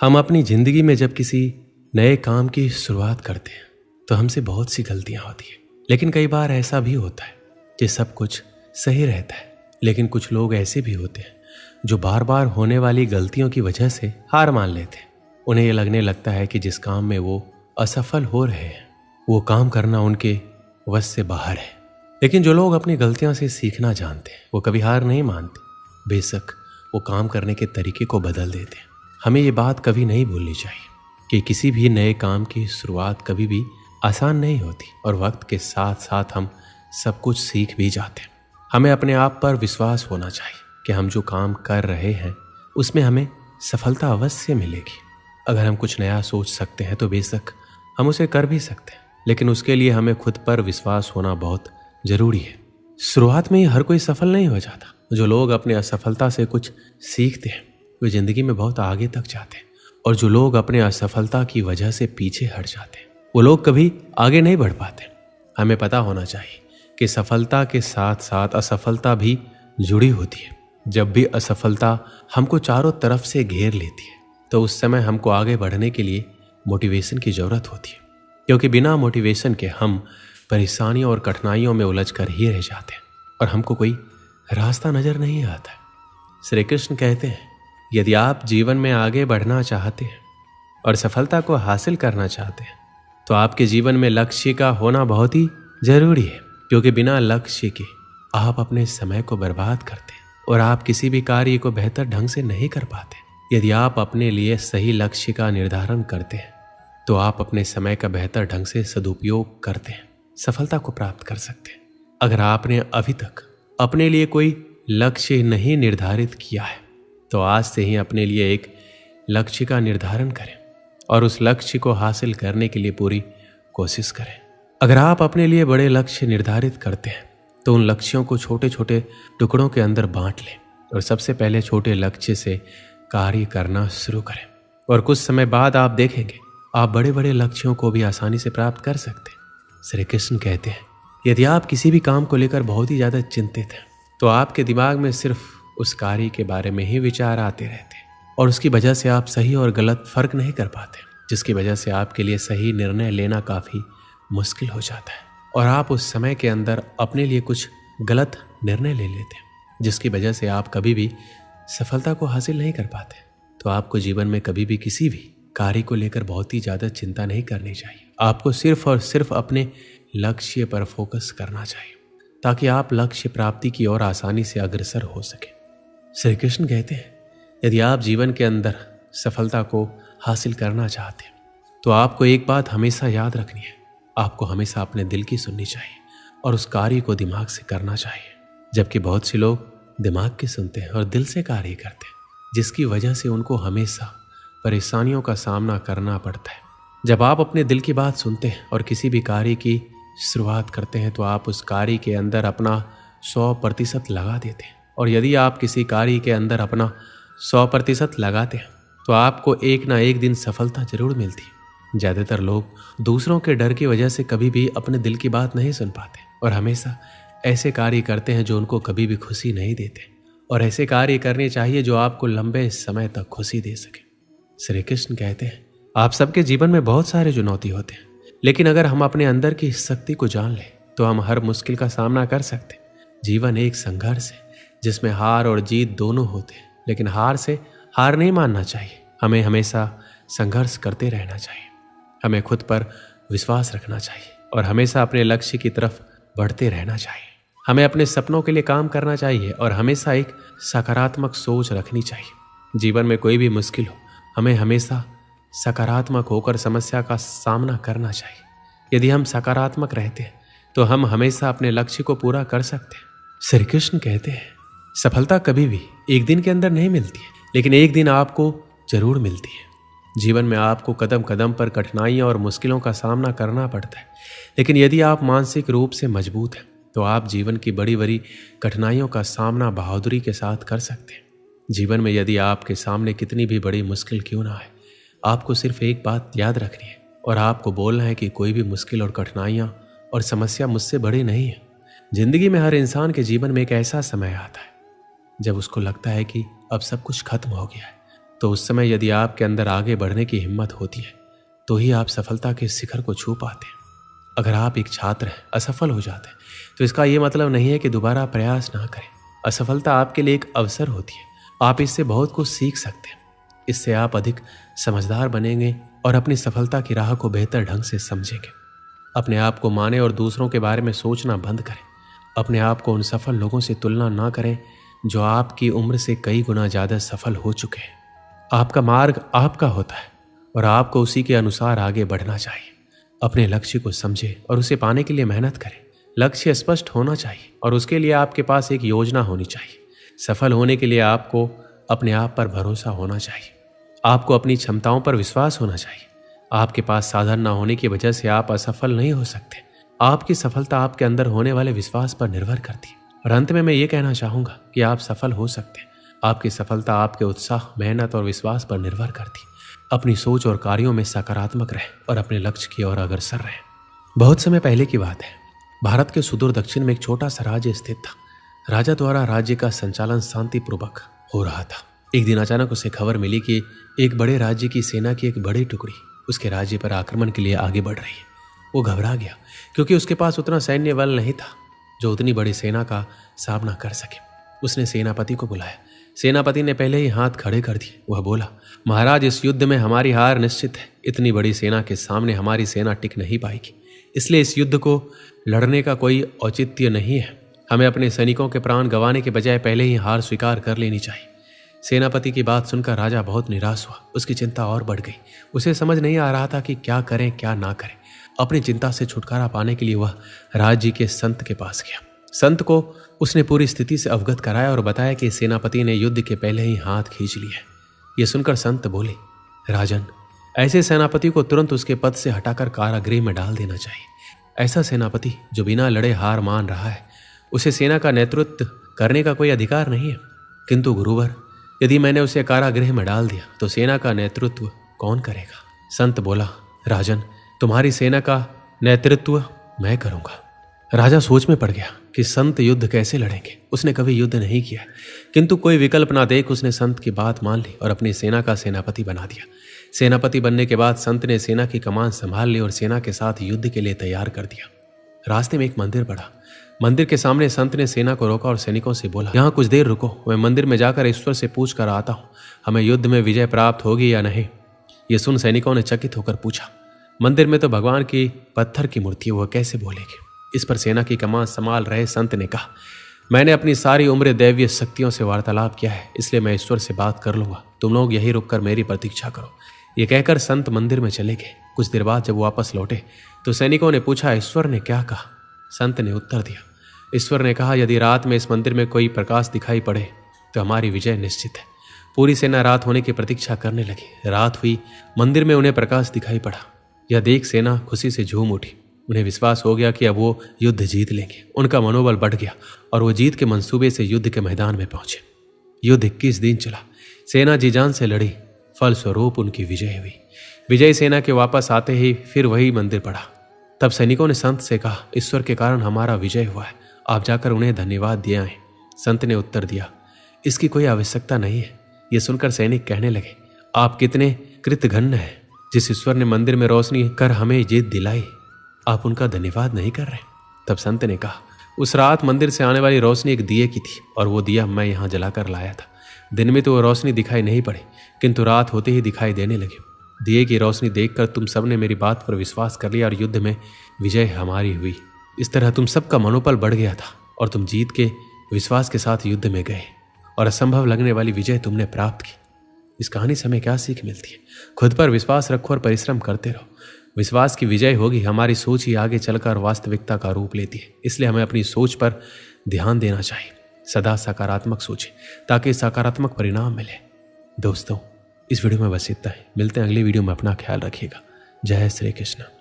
हम अपनी जिंदगी में जब किसी नए काम की शुरुआत करते हैं तो हमसे बहुत सी गलतियां होती है, लेकिन कई बार ऐसा भी होता है कि सब कुछ सही रहता है। लेकिन कुछ लोग ऐसे भी होते हैं जो बार बार होने वाली गलतियों की वजह से हार मान लेते हैं। उन्हें ये लगने लगता है कि जिस काम में वो असफल हो रहे हैं वो काम करना उनके वश से बाहर है। लेकिन जो लोग अपनी गलतियों से सीखना जानते हैं वो कभी हार नहीं मानते, बेशक वो काम करने के तरीके को बदल देते हैं। हमें ये बात कभी नहीं भूलनी चाहिए कि किसी भी नए काम की शुरुआत कभी भी आसान नहीं होती और वक्त के साथ साथ हम सब कुछ सीख भी जाते हैं। हमें अपने आप पर विश्वास होना चाहिए कि हम जो काम कर रहे हैं उसमें हमें सफलता अवश्य मिलेगी। अगर हम कुछ नया सोच सकते हैं तो बेशक हम उसे कर भी सकते हैं, लेकिन उसके लिए हमें खुद पर विश्वास होना बहुत जरूरी है। शुरुआत में ही हर कोई सफल नहीं हो जाता। जो लोग अपने असफलता से कुछ सीखते हैं वे जिंदगी में बहुत आगे तक जाते हैं, और जो लोग अपने असफलता की वजह से पीछे हट जाते हैं वो लोग कभी आगे नहीं बढ़ पाते। हमें पता होना चाहिए कि सफलता के साथ साथ असफलता भी जुड़ी होती है। जब भी असफलता हमको चारों तरफ से घेर लेती है तो उस समय हमको आगे बढ़ने के लिए मोटिवेशन की जरूरत होती है, क्योंकि बिना मोटिवेशन के हम परेशानियों और कठिनाइयों में उलझ कर ही रह जाते हैं और हमको कोई रास्ता नजर नहीं आता है। श्री कृष्ण कहते हैं, यदि आप जीवन में आगे बढ़ना चाहते हैं और सफलता को हासिल करना चाहते हैं तो आपके जीवन में लक्ष्य का होना बहुत ही जरूरी है, क्योंकि बिना लक्ष्य के आप अपने समय को बर्बाद करते हैं और आप किसी भी कार्य को बेहतर ढंग से नहीं कर पाते। यदि आप अपने लिए सही लक्ष्य का निर्धारण करते हैं तो आप अपने समय का बेहतर ढंग से सदुपयोग करते हैं सफलता को प्राप्त कर सकते हैं। अगर आपने अभी तक अपने लिए कोई लक्ष्य नहीं निर्धारित किया है तो आज से ही अपने लिए एक लक्ष्य का निर्धारण करें और उस लक्ष्य को हासिल करने के लिए पूरी कोशिश करें। अगर आप अपने लिए बड़े लक्ष्य निर्धारित करते हैं तो उन लक्ष्यों को छोटे छोटे टुकड़ों के अंदर बांट लें और सबसे पहले छोटे लक्ष्य से कार्य करना शुरू करें, और कुछ समय बाद आप देखेंगे आप बड़े बड़े लक्ष्यों को भी आसानी से प्राप्त कर सकते हैं। श्री कृष्ण कहते हैं, यदि आप किसी भी काम को लेकर बहुत ही ज़्यादा चिंतित हैं तो आपके दिमाग में सिर्फ उस कार्य के बारे में ही विचार आते रहते हैं और उसकी वजह से आप सही और गलत फर्क नहीं कर पाते, जिसकी वजह से आपके लिए सही निर्णय लेना काफ़ी मुश्किल हो जाता है और आप उस समय के अंदर अपने लिए कुछ गलत निर्णय ले लेते हैं, जिसकी वजह से आप कभी भी सफलता को हासिल नहीं कर पाते। तो आपको जीवन में कभी भी किसी भी कार्य को लेकर बहुत ही ज़्यादा चिंता नहीं करनी चाहिए। आपको सिर्फ और सिर्फ अपने लक्ष्य पर फोकस करना चाहिए ताकि आप लक्ष्य प्राप्ति की ओर आसानी से अग्रसर हो सके। श्री कृष्ण कहते हैं, यदि आप जीवन के अंदर सफलता को हासिल करना चाहते हैं तो आपको एक बात हमेशा याद रखनी है, आपको हमेशा अपने दिल की सुननी चाहिए और उस कार्य को दिमाग से करना चाहिए। जबकि बहुत से लोग दिमाग की सुनते हैं और दिल से कार्य करते हैं, जिसकी वजह से उनको हमेशा परेशानियों का सामना करना पड़ता है। जब आप अपने दिल की बात सुनते हैं और किसी भी कार्य की शुरुआत करते हैं तो आप उस कार्य के अंदर अपना 100% लगा देते हैं, और यदि आप किसी कार्य के अंदर अपना 100% लगाते हैं तो आपको एक ना एक दिन सफलता जरूर मिलती है। ज़्यादातर लोग दूसरों के डर की वजह से कभी भी अपने दिल की बात नहीं सुन पाते और हमेशा ऐसे कार्य करते हैं जो उनको कभी भी खुशी नहीं देते, और ऐसे कार्य करने चाहिए जो आपको लंबे समय तक खुशी दे सके। श्री कृष्ण कहते हैं, आप सबके जीवन में बहुत सारे चुनौती होते हैं, लेकिन अगर हम अपने अंदर की शक्ति को जान लें तो हम हर मुश्किल का सामना कर सकते हैं। जीवन एक संघर्ष है जिसमें हार और जीत दोनों होते हैं, लेकिन हार से हार नहीं मानना चाहिए। हमें हमेशा संघर्ष करते रहना चाहिए, हमें खुद पर विश्वास रखना चाहिए और हमेशा अपने लक्ष्य की तरफ बढ़ते रहना चाहिए। हमें अपने सपनों के लिए काम करना चाहिए और हमेशा एक सकारात्मक सोच रखनी चाहिए। जीवन में कोई भी मुश्किल हो, हमें हमेशा सकारात्मक होकर समस्या का सामना करना चाहिए। यदि हम सकारात्मक रहते हैं तो हम हमेशा अपने लक्ष्य को पूरा कर सकते हैं। श्री कृष्ण कहते हैं, सफलता कभी भी एक दिन के अंदर नहीं मिलती है, लेकिन एक दिन आपको जरूर मिलती है। जीवन में आपको कदम कदम पर कठिनाइयाँ और मुश्किलों का सामना करना पड़ता है, लेकिन यदि आप मानसिक रूप से मजबूत हैं तो आप जीवन की बड़ी बड़ी कठिनाइयों का सामना बहादुरी के साथ कर सकते हैं। जीवन में यदि आपके सामने कितनी भी बड़ी मुश्किल क्यों ना आए, आपको सिर्फ एक बात याद रखनी है और आपको बोलना है कि कोई भी मुश्किल और कठिनाइयाँ और समस्या मुझसे बड़ी नहीं है। जिंदगी में हर इंसान के जीवन में एक ऐसा समय आता है जब उसको लगता है कि अब सब कुछ खत्म हो गया है, तो उस समय यदि आपके अंदर आगे बढ़ने की हिम्मत होती है तो ही आप सफलता के शिखर को छू पाते हैं। अगर आप एक छात्र हैं, असफल हो जाते हैं, तो इसका ये मतलब नहीं है कि दोबारा प्रयास ना करें। असफलता आपके लिए एक अवसर होती है। आप इससे बहुत कुछ सीख सकते हैं। इससे आप अधिक समझदार बनेंगे और अपनी सफलता की राह को बेहतर ढंग से समझेंगे। अपने आप को माने और दूसरों के बारे में सोचना बंद करें। अपने आप को उन सफल लोगों से तुलना ना करें जो आपकी उम्र से कई गुना ज़्यादा सफल हो चुके हैं। आपका मार्ग आपका होता है और आपको उसी के अनुसार आगे बढ़ना चाहिए। अपने लक्ष्य को समझें और उसे पाने के लिए मेहनत करें। लक्ष्य स्पष्ट होना चाहिए और उसके लिए आपके पास एक योजना होनी चाहिए। सफल होने के लिए आपको अपने आप पर भरोसा होना चाहिए। आपको अपनी क्षमताओं पर विश्वास होना चाहिए। आपके पास साधन न होने की वजह से आप असफल नहीं हो सकते। आपकी सफलता आपके अंदर होने वाले विश्वास पर निर्भर करती है। और अंत में मैं ये कहना चाहूँगा कि आप सफल हो सकते हैं। आपकी सफलता आपके उत्साह, मेहनत और विश्वास पर निर्भर करती है। अपनी सोच और कार्यों में सकारात्मक रहें और अपने लक्ष्य की ओर अग्रसर रहें। बहुत समय पहले की बात है। भारत के सुदूर दक्षिण में एक छोटा सा राज्य स्थित था। राजा द्वारा राज्य का संचालन शांतिपूर्वक हो रहा था। एक दिन अचानक उसे खबर मिली कि एक बड़े राज्य की सेना की एक बड़ी टुकड़ी उसके राज्य पर आक्रमण के लिए आगे बढ़ रही है। वो घबरा गया क्योंकि उसके पास उतना सैन्य बल नहीं था जो उतनी बड़ी सेना का सामना कर सके। उसने सेनापति को बुलाया। सेनापति ने पहले ही हाथ खड़े कर दिए। वह बोला, महाराज, इस युद्ध में हमारी हार निश्चित है। इतनी बड़ी सेना के सामने हमारी सेना टिक नहीं पाएगी, इसलिए इस युद्ध को लड़ने का कोई औचित्य नहीं है। हमें अपने सैनिकों के प्राण गंवाने के बजाय पहले ही हार स्वीकार कर लेनी चाहिए। सेनापति की बात सुनकर राजा बहुत निराश हुआ। उसकी चिंता और बढ़ गई। उसे समझ नहीं आ रहा था कि क्या करें क्या ना करें। अपनी चिंता से छुटकारा पाने के लिए वह राज्य के संत के पास गया। संत को उसने पूरी स्थिति से अवगत कराया और बताया कि सेनापति ने युद्ध के पहले ही हाथ खींच लिया है। यह सुनकर संत बोले, राजन, ऐसे सेनापति को तुरंत उसके पद से हटाकर कारागृह में डाल देना चाहिए। ऐसा सेनापति जो बिना लड़े हार मान रहा है, उसे सेना का नेतृत्व करने का कोई अधिकार नहीं है। किंतु गुरुवर, यदि मैंने उसे कारागृह में डाल दिया तो सेना का नेतृत्व कौन करेगा? संत बोला, राजन, तुम्हारी सेना का नेतृत्व मैं करूंगा। राजा सोच में पड़ गया कि संत युद्ध कैसे लड़ेंगे। उसने कभी युद्ध नहीं किया, किंतु कोई विकल्प ना देख उसने संत की बात मान ली और अपनी सेना का सेनापति बना दिया। सेनापति बनने के बाद संत ने सेना की कमान संभाल ली और सेना के साथ युद्ध के लिए तैयार कर दिया। रास्ते में एक मंदिर पड़ा। मंदिर के सामने संत ने सेना को रोका और सैनिकों से बोला, यहाँ कुछ देर रुको, मैं मंदिर में जाकर ईश्वर से पूछ कर आता हूँ, हमें युद्ध में विजय प्राप्त होगी या नहीं। ये सुन सैनिकों ने चकित होकर पूछा, मंदिर में तो भगवान की पत्थर की मूर्ति है, वह कैसे बोलेगी? इस पर सेना की कमान संभाल रहे संत ने कहा, मैंने अपनी सारी उम्र दैवीय शक्तियों से वार्तालाप किया है, इसलिए मैं ईश्वर से बात कर लूंगा। तुम लोग यहीं रुककर मेरी प्रतीक्षा करो। ये कहकर संत मंदिर में चले गए। कुछ देर बाद जब वापस लौटे तो सैनिकों ने पूछा, ईश्वर ने क्या कहा? संत ने उत्तर दिया, ईश्वर ने कहा, यदि रात में इस मंदिर में कोई प्रकाश दिखाई पड़े तो हमारी विजय निश्चित है। पूरी सेना रात होने की प्रतीक्षा करने लगी। रात हुई, मंदिर में उन्हें प्रकाश दिखाई पड़ा। यह देख सेना खुशी से झूम उठी। उन्हें विश्वास हो गया कि अब वो युद्ध जीत लेंगे। उनका मनोबल बढ़ गया और वो जीत के मंसूबे से युद्ध के मैदान में पहुंचे। युद्ध 21 दिन चला। सेना जी जान से लड़ी, फलस्वरूप उनकी विजय हुई। विजयी सेना के वापस आते ही फिर वही मंदिर पड़ा। तब सैनिकों ने संत से कहा, ईश्वर के कारण हमारा विजय हुआ है, आप जाकर उन्हें धन्यवाद दिए आए। संत ने उत्तर दिया, इसकी कोई आवश्यकता नहीं है। ये सुनकर सैनिक कहने लगे, आप कितने कृतघ्न हैं। जिस ईश्वर ने मंदिर में रोशनी कर हमें जीत दिलाई, आप उनका धन्यवाद नहीं कर रहे। तब संत ने कहा, उस रात मंदिर से आने वाली रोशनी एक दिए की थी और वो दिया मैं यहाँ जलाकर लाया था। दिन में तो वो रोशनी दिखाई नहीं पड़ी, किंतु रात होते ही दिखाई देने लगी। दिए की रोशनी देखकर तुम सब ने मेरी बात पर विश्वास कर लिया और युद्ध में विजय हमारी हुई। इस तरह तुम सबका मनोबल बढ़ गया था और तुम जीत के विश्वास के साथ युद्ध में गए और असंभव लगने वाली विजय तुमने प्राप्त की। इस कहानी से हमें क्या सीख मिलती है? खुद पर विश्वास रखो और परिश्रम करते रहो। विश्वास की विजय होगी। हमारी सोच ही आगे चलकर वास्तविकता का रूप लेती है, इसलिए हमें अपनी सोच पर ध्यान देना चाहिए। सदा सकारात्मक सोचें ताकि सकारात्मक परिणाम मिले। दोस्तों, इस वीडियो में बस इतना ही। मिलते हैं अगली वीडियो में। अपना ख्याल रखिएगा। जय श्री कृष्ण।